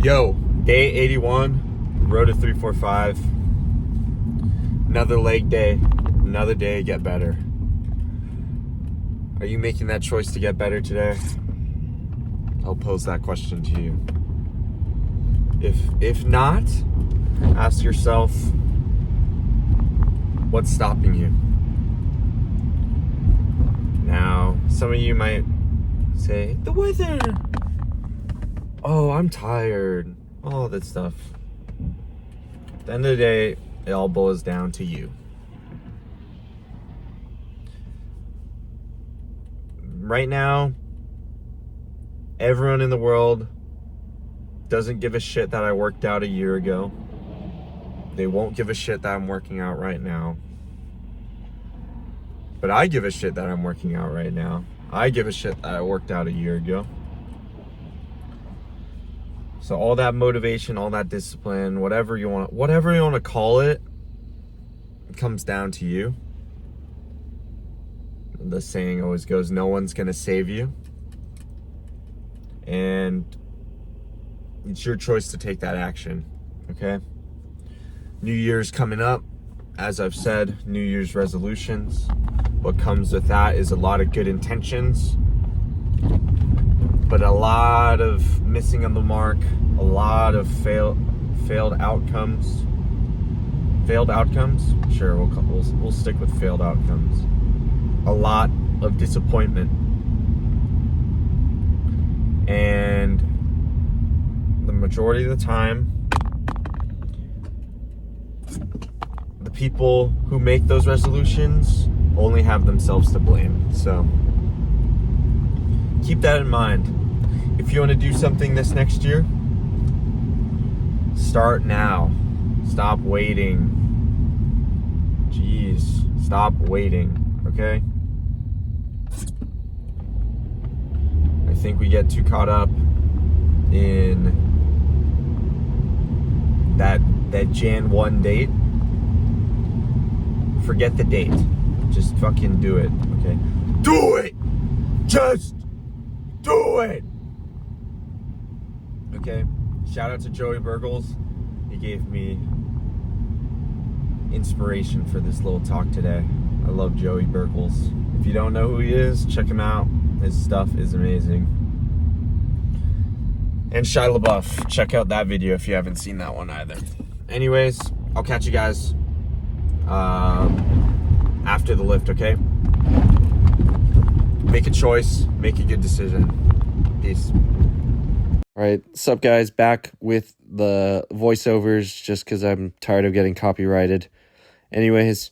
Yo, day 81, road to 345. Another leg day, another day to get better. Are you making that choice to get better today? I'll pose that question to you. If not, ask yourself, what's stopping you? Now, some of you might say, the weather. Oh, I'm tired. All that stuff. At the end of the day, it all boils down to you. Right now, everyone in the world doesn't give a shit that I worked out a year ago. They won't give a shit that I'm working out right now. But I give a shit that I'm working out right now. I give a shit that I worked out a year ago. So all that motivation, all that discipline, whatever you want to call it, it comes down to you. The saying always goes, no one's gonna save you. And it's your choice to take that action, okay? New Year's coming up. As I've said, New Year's resolutions. What comes with that is a lot of good intentions, but a lot of missing on the mark, a lot of failed outcomes. Failed outcomes? Sure, we'll stick with failed outcomes. A lot of disappointment. And the majority of the time, the people who make those resolutions only have themselves to blame. So keep that in mind. If you want to do something this next year, start now. Stop waiting. Jeez, stop waiting, okay? I think we get too caught up in that Jan 1 date. Forget the date. Just fucking do it, okay? Do it! Just do it! Okay? Shout out to Joey Burgles. He gave me inspiration for this little talk today. I love Joey Burgles. If you don't know who he is, check him out. His stuff is amazing. And Shia LaBeouf. Check out that video if you haven't seen that one either. Anyways, I'll catch you guys after the lift, okay? Make a choice, make a good decision. Peace. All right, what's up, guys? Back with the voiceovers just because I'm tired of getting copyrighted. Anyways,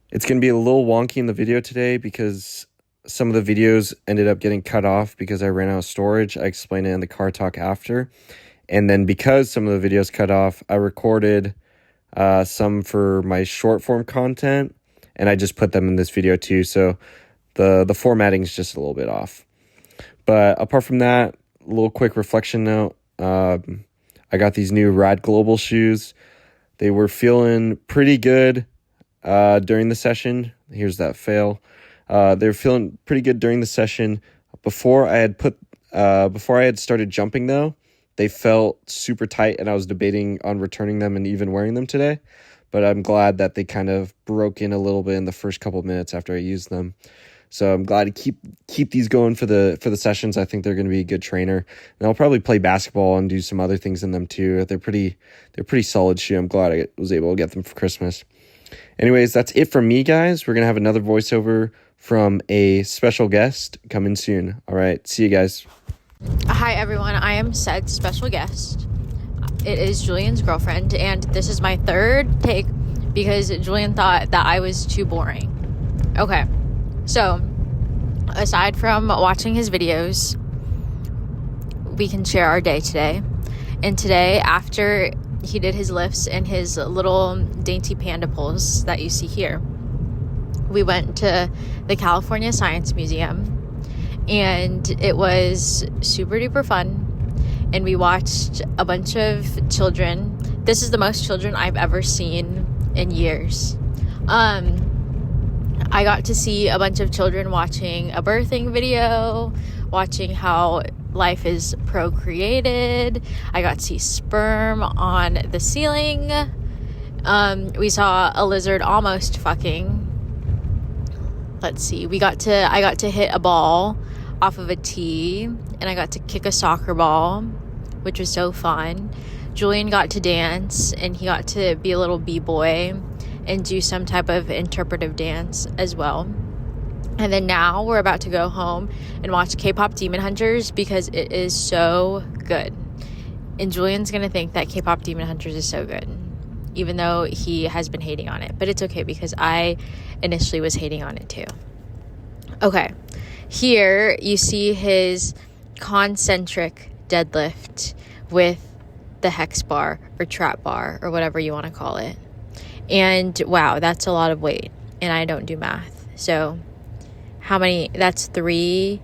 it's going to be a little wonky in the video today because some of the videos ended up getting cut off because I ran out of storage. I explained it in the car talk after. And then because some of the videos cut off, I recorded some for my short form content, and I just put them in this video too. So the formatting is just a little bit off. But apart from that, a little quick reflection note. I got these new Rad Global shoes. They were feeling pretty good during the session. Here's that fail. They were feeling pretty good during the session. Before I had started jumping though, they felt super tight, and I was debating on returning them and even wearing them today. But I'm glad that they kind of broke in a little bit in the first couple of minutes after I used them. So I'm glad to keep these going for the sessions. I think they're going to be a good trainer. And I'll probably play basketball and do some other things in them too. They're pretty solid shoe. I'm glad I was able to get them for Christmas. Anyways, that's it from me, guys. We're going to have another voiceover from a special guest coming soon. All right, see you guys. Hi, everyone. I am said special guest. It is Julian's girlfriend, and this is my third take because Julian thought that I was too boring. Okay, so aside from watching his videos, we can share our day today. And today, after he did his lifts and his little dainty panda pulls that you see here, we went to the California Science Museum, and it was super duper fun. And we watched a bunch of children. This is the most children I've ever seen in years. I got to see a bunch of children watching a birthing video, watching how life is procreated. I got to see sperm on the ceiling. We saw a lizard almost fucking. Let's see. I got to hit a ball off of a tee, and I got to kick a soccer ball, which was so fun. Julian got to dance, and he got to be a little b-boy and do some type of interpretive dance as well. And then now we're about to go home and watch K-pop Demon Hunters because it is so good. And Julian's gonna think that K-pop Demon Hunters is so good, even though he has been hating on it. But it's okay because I initially was hating on it too. Okay, here you see his concentric deadlift with the hex bar or trap bar or whatever you want to call it. And wow, that's a lot of weight, and I don't do math. So how many? That's 3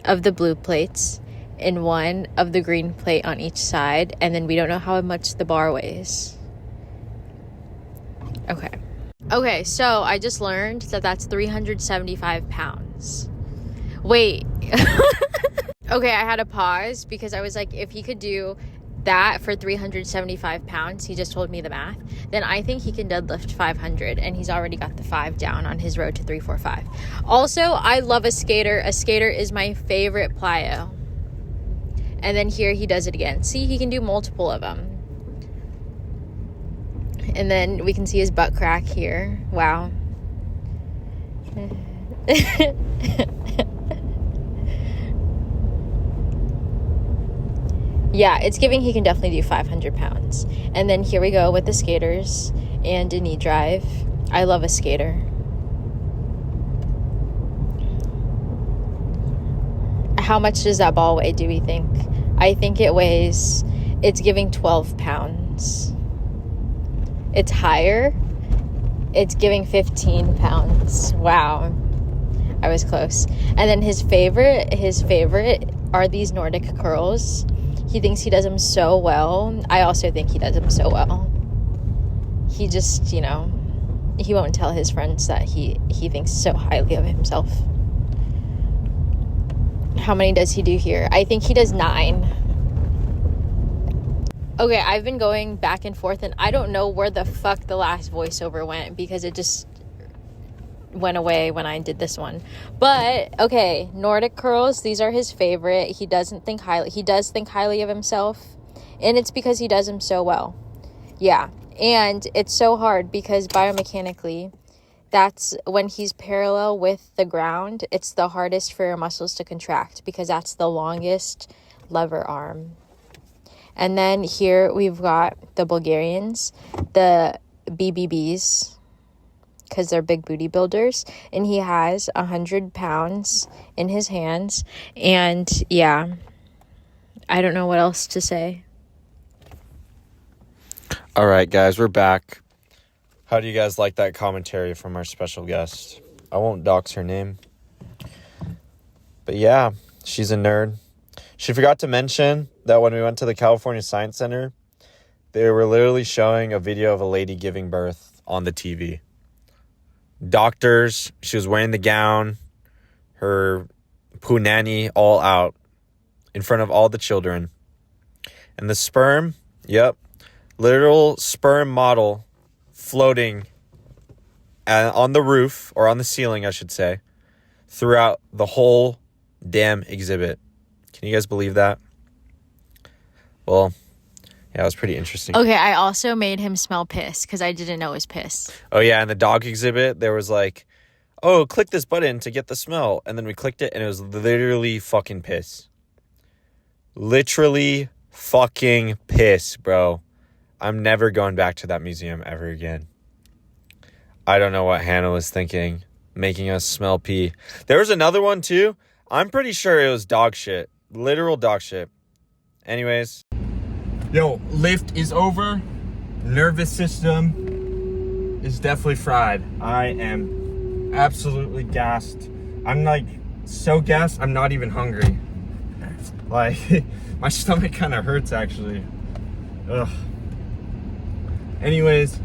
of the blue plates and 1 of the green plate on each side, and then we don't know how much the bar weighs. Okay, so I just learned that that's 375 pounds. Wait. Okay, I had to pause because I was like, if he could do that for 375 pounds, he just told me the math, then I think he can deadlift 500, and he's already got the 5 down on his road to 345. Also, I love a skater. A skater is my favorite plyo. And then here he does it again. See, he can do multiple of them. And then we can see his butt crack here. Wow. Yeah, it's giving he can definitely do 500 pounds. And then here we go with the skaters and a knee drive. I love a skater. How much does that ball weigh, do we think? I think it's giving 12 pounds. It's higher. It's giving 15 pounds. Wow. I was close. And then his favorite are these Nordic curls. He thinks he does them so well. I also think he does them so well. He just, he won't tell his friends that he thinks so highly of himself. How many does he do here? I think he does 9. Okay, I've been going back and forth, and I don't know where the fuck the last voiceover went because it just went away when I did this one. But okay, Nordic curls, these are his favorite. He does think highly of himself, and it's because he does them so well. Yeah, and it's so hard because biomechanically, that's when he's parallel with the ground, it's the hardest for your muscles to contract because that's the longest lever arm. And then here we've got the Bulgarians, the BBBs, because they're big booty builders, and he has 100 pounds in his hands. And yeah, I don't know what else to say. All right, guys, we're back. How do you guys like that commentary from our special guest? I won't dox her name. But yeah, she's a nerd. She forgot to mention that when we went to the California Science Center, they were literally showing a video of a lady giving birth on the TV. Doctors, she was wearing the gown, her punani all out in front of all the children. And the sperm, yep, literal sperm model floating on the roof, or on the ceiling, I should say, throughout the whole damn exhibit. Can you guys believe that? Well, yeah, it was pretty interesting. Okay, I also made him smell piss because I didn't know it was piss. Oh, yeah, in the dog exhibit, there was like, oh, click this button to get the smell. And then we clicked it, and it was literally fucking piss. Literally fucking piss, bro. I'm never going back to that museum ever again. I don't know what Hannah was thinking, making us smell pee. There was another one, too. I'm pretty sure it was dog shit. Literal dog shit. Anyways. Yo, lift is over. Nervous system is definitely fried. I am absolutely gassed. I'm like so gassed, I'm not even hungry. Like, my stomach kind of hurts actually. Ugh. Anyways,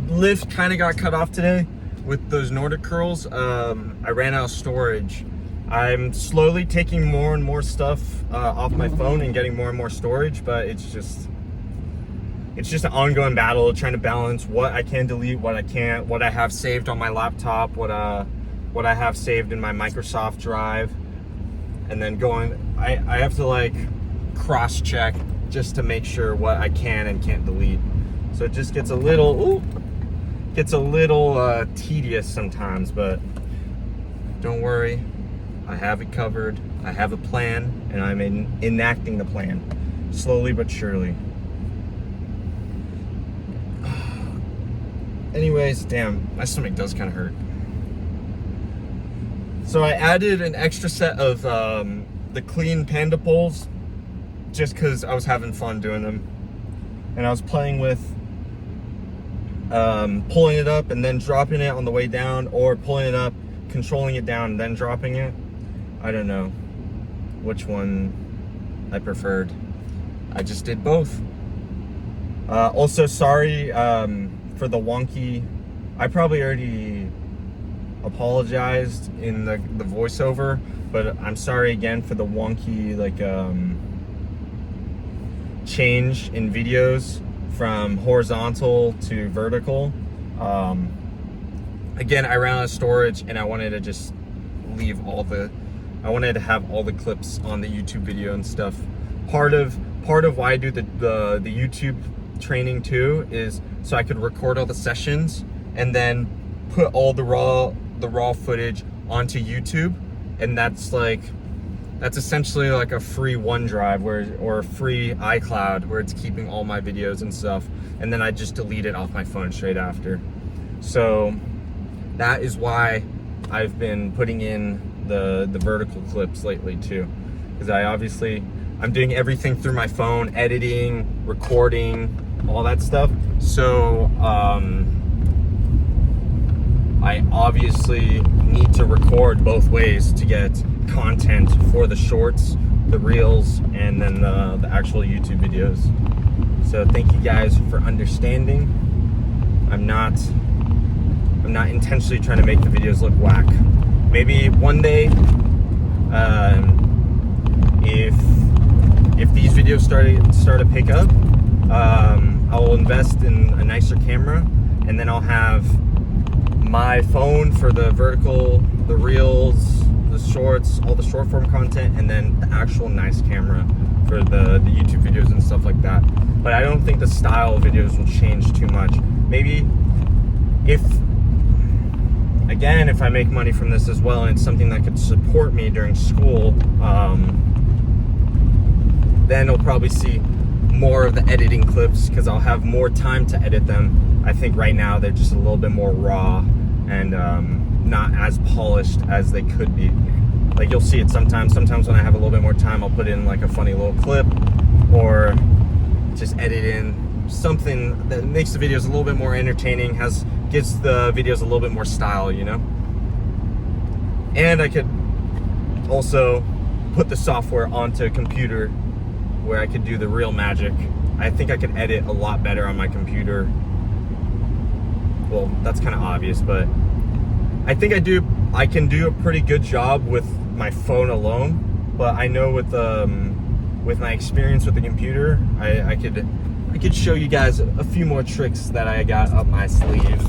lift kind of got cut off today with those Nordic curls. I ran out of storage. I'm slowly taking more and more stuff off my phone and getting more and more storage, but it's just an ongoing battle trying to balance what I can delete, what I can't, what I have saved on my laptop, what I have saved in my Microsoft Drive, and then I have to like cross-check just to make sure what I can and can't delete. So it just gets a little tedious sometimes, but don't worry. I have it covered. I have a plan, and I'm enacting the plan, slowly but surely. Anyways, damn, my stomach does kind of hurt. So I added an extra set of the clean panda poles, just because I was having fun doing them, and I was playing with pulling it up and then dropping it on the way down, or pulling it up, controlling it down, and then dropping it. I don't know which one I preferred. I just did both. Also, sorry for the wonky. I probably already apologized in the voiceover, but I'm sorry again for the wonky change in videos from horizontal to vertical. Again, I ran out of storage, and I wanted to just leave I wanted to have all the clips on the YouTube video and stuff. Part of why I do the YouTube training too is so I could record all the sessions and then put all the raw footage onto YouTube, and that's essentially like a free OneDrive or a free iCloud where it's keeping all my videos and stuff, and then I just delete it off my phone straight after. So that is why I've been putting in the vertical clips lately too, because I'm doing everything through my phone, editing, recording, all that stuff. So I obviously need to record both ways to get content for the shorts, the reels, and then the actual YouTube videos. So thank you guys for understanding. I'm not intentionally trying to make the videos look whack. Maybe one day, if these videos start to pick up, I'll invest in a nicer camera, and then I'll have my phone for the vertical, the reels, the shorts, all the short form content, and then the actual nice camera for the YouTube videos and stuff like that. But I don't think the style of videos will change too much. Maybe if I make money from this as well, and it's something that could support me during school, then you'll probably see more of the editing clips, because I'll have more time to edit them. I think right now they're just a little bit more raw and not as polished as they could be. Like, you'll see it sometimes when I have a little bit more time, I'll put in like a funny little clip, or just edit in something that makes the videos a little bit more entertaining, gives the videos a little bit more style, you know? And I could also put the software onto a computer where I could do the real magic. I think I could edit a lot better on my computer. Well, that's kind of obvious, but I think I can do a pretty good job with my phone alone, but I know with my experience with the computer, I could show you guys a few more tricks that I got up my sleeve.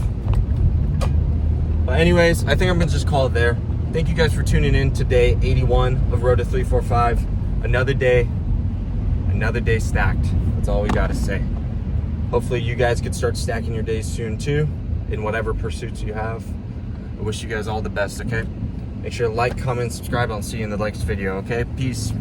But anyways, I think I'm gonna just call it there. Thank you guys for tuning in to day 81 of Road to 345. Another day stacked. That's all we gotta say. Hopefully you guys could start stacking your days soon too, in whatever pursuits you have. I wish you guys all the best, okay? Make sure to like, comment, subscribe. I'll see you in the next video, okay? Peace.